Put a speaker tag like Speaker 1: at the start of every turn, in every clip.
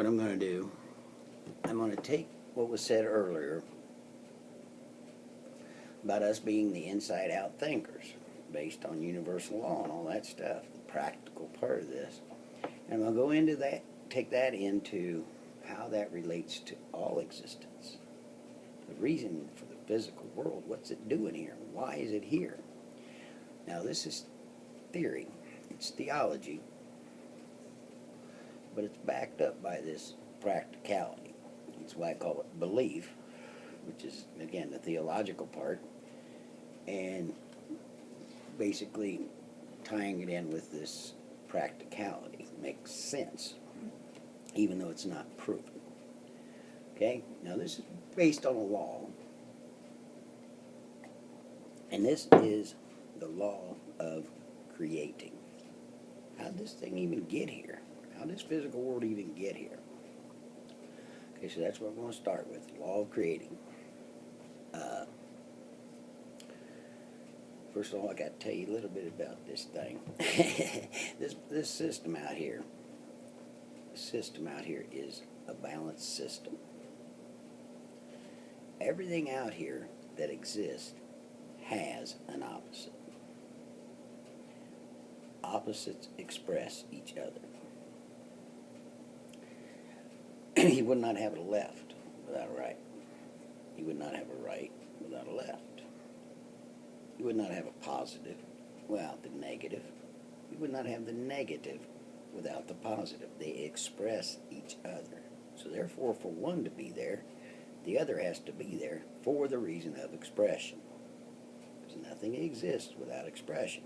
Speaker 1: what I'm going to do, I'm going to take what was said earlier about us being the inside-out thinkers based on universal law and all that stuff, the practical part of this. And I'm going to go into that, take that into how that relates to all existence. The reason for the physical world, what's it doing here? Why is it here? Now this is theory, it's theology, but it's backed up by this practicality. That's why I call it belief, which is, again, the theological part, and basically tying it in with this practicality makes sense, even though it's not proven. Okay? Now this is based on a law, and this is the law of creating. How did this thing even get here? How did this physical world even get here? Okay, so that's what we're going to start with, the law of creating. First of all, I got to tell you a little bit about this thing. This system out here, is a balanced system. Everything out here that exists has an opposite. Opposites express each other. You would not have a left without a right. You would not have a right without a left. You would not have a positive without the negative. You would not have the negative without the positive. They express each other. So therefore, for one to be there, the other has to be there for the reason of expression. Because nothing exists without expression.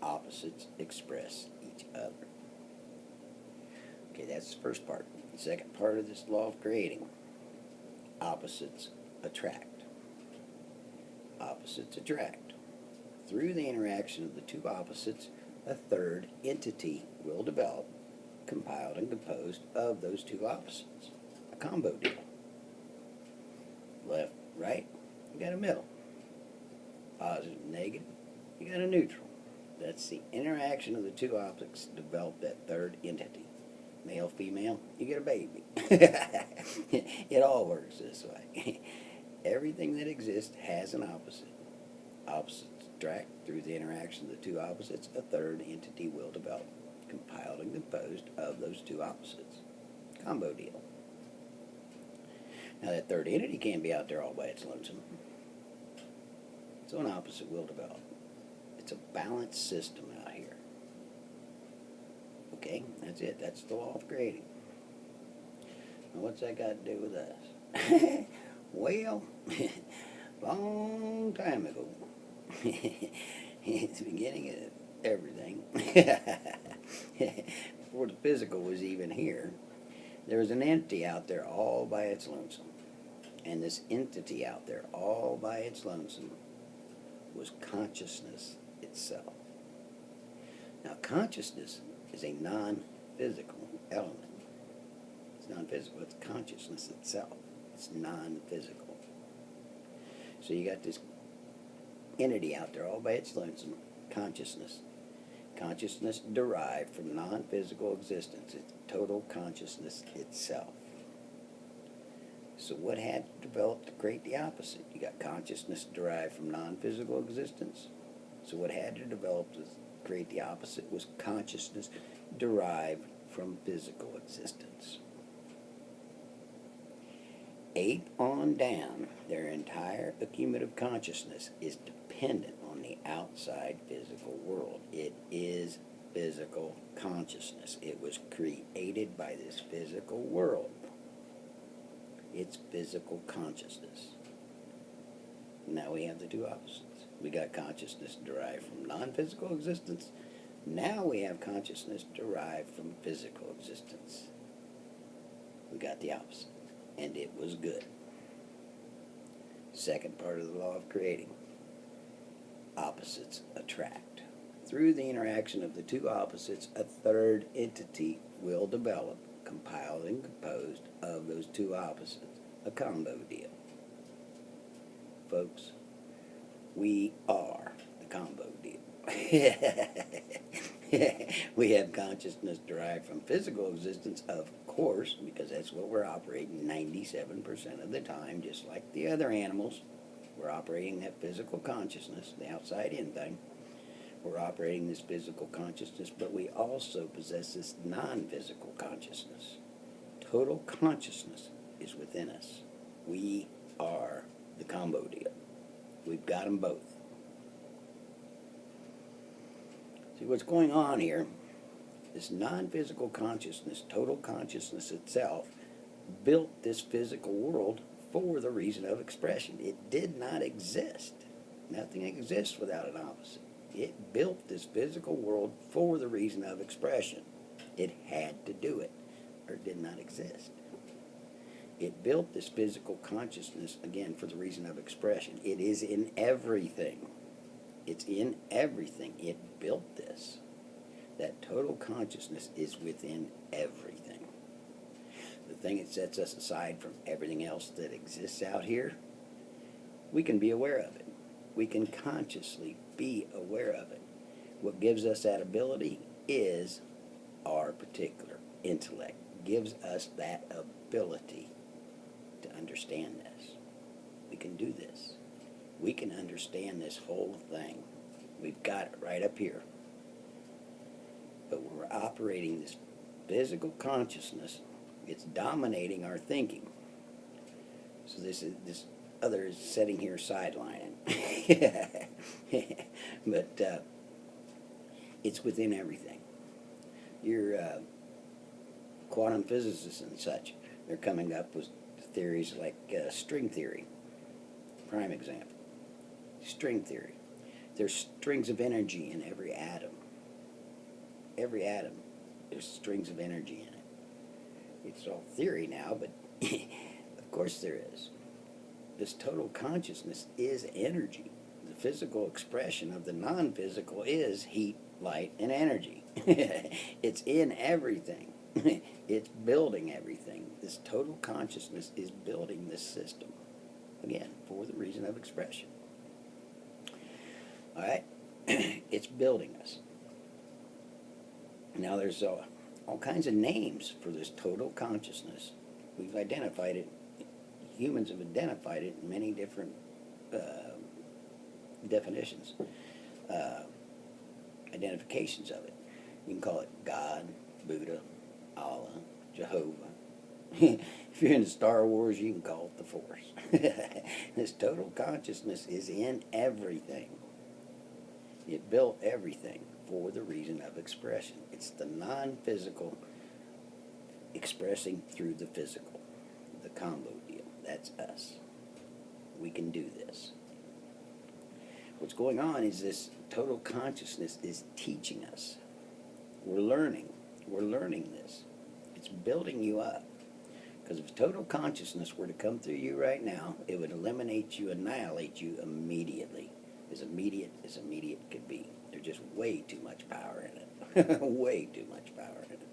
Speaker 1: Opposites express each other. Okay, that's the first part. The second part of this law of creating. Opposites attract. Opposites attract. Through the interaction of the two opposites, a third entity will develop, compiled and composed of those two opposites. A combo deal. Left, right, you got a middle. Positive, negative, you got a neutral. That's the interaction of the two opposites to develop that third entity. Male, female, you get a baby. It all works this way. Everything that exists has an opposite. Opposites attract. Through the interaction of the two opposites, a third entity will develop, compiled and composed of those two opposites. Combo deal. Now that third entity can't be out there all by its lonesome. So an opposite will develop. It's a balanced system out here. Okay, that's it. That's the law of creating. Now what's that got to do with us? Well, long time ago, at the beginning of everything, before the physical was even here, there was an entity out there all by its lonesome. And this entity out there all by its lonesome was consciousness itself. Now, consciousness is a non-physical element. It's non-physical. It's consciousness itself. It's non-physical. So you got this entity out there all by its lonesome, consciousness. Consciousness derived from non-physical existence. It's total consciousness itself. So what had to develop to create the opposite? You got consciousness derived from non-physical existence. So what had to develop to create the opposite was consciousness derived from physical existence. Ape on down, their entire accumulative consciousness is dependent on the outside physical world. It is physical consciousness. It was created by this physical world. It's physical consciousness. Now we have the two opposites. We got consciousness derived from non-physical existence. Now we have consciousness derived from physical existence. We got the opposite. And it was good. Second part of the law of creating. Opposites attract. Through the interaction of the two opposites, a third entity will develop, compiled and composed of those two opposites. A combo deal. Folks, we are the combo deal. We have consciousness derived from physical existence, of course, because that's what we're operating 97% of the time, just like the other animals. We're operating that physical consciousness, the outside in thing. We're operating this physical consciousness, but we also possess this non-physical consciousness. Total consciousness is within us. We are the combo deal. We've got them both. See, what's going on here, this non-physical consciousness, total consciousness itself, built this physical world for the reason of expression. It did not exist. Nothing exists without an opposite. It built this physical world for the reason of expression. It had to do it, or it did not exist. It built this physical consciousness, again, for the reason of expression. It is in everything. It's in everything. It built this. That total consciousness is within everything. The thing that sets us aside from everything else that exists out here, we can be aware of it. We can consciously be aware of it. What gives us that ability is our particular intellect. Gives us that ability to understand this. We can do this. We can understand this whole thing. We've got it right up here. But we're operating this physical consciousness. It's dominating our thinking. So this other is sitting here sidelining. But it's within everything. Your quantum physicists and such, they're coming up with theories like string theory. Prime example. String theory. There's strings of energy in every atom. Every atom, there's strings of energy in it. It's all theory now, but of course there is. This total consciousness is energy. The physical expression of the non-physical is heat, light, and energy. It's in everything. It's building everything. This total consciousness is building this system. Again, for the reason of expression. All right? It's building us. Now there's all kinds of names for this total consciousness. We've identified it. Humans have identified it in many different definitions, identifications of it. You can call it God, Buddha, Allah, Jehovah. If you're into Star Wars, you can call it the Force. This total consciousness is in everything. It built everything for the reason of expression. It's the non-physical expressing through the physical. The combo deal. That's us. We can do this. What's going on is this total consciousness is teaching us. We're learning. We're learning this. It's building you up. Because if total consciousness were to come through you right now, it would eliminate you, annihilate you immediately. As immediate could be. There's just way too much power in it. Way too much power in it.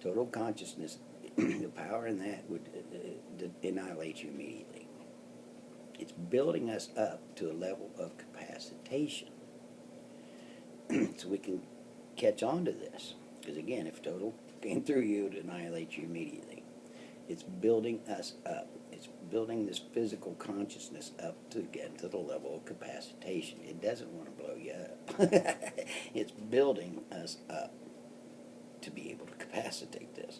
Speaker 1: Total consciousness, the power in that would annihilate you immediately. It's building us up to a level of capacitation. So we can catch on to this. Because again, if total came through you, it would annihilate you immediately. It's building us up. It's building this physical consciousness up to get to the level of capacitation. It doesn't want to blow you up. It's building us up to be able to capacitate this.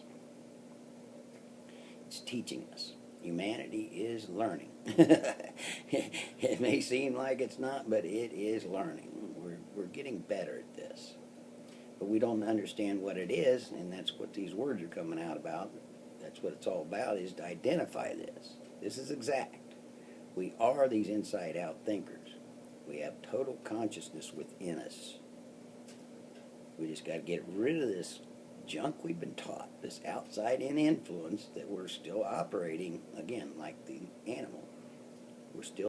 Speaker 1: It's teaching us. Humanity is learning. It may seem like it's not, but it is learning. We're getting better at this. But we don't understand what it is, and that's what these words are coming out about. That's what it's all about, is to identify this. This is exact. We are these inside-out thinkers. We have total consciousness within us. We just got to get rid of this junk we've been taught, this outside-in influence that we're still operating, again, like the animal. We're still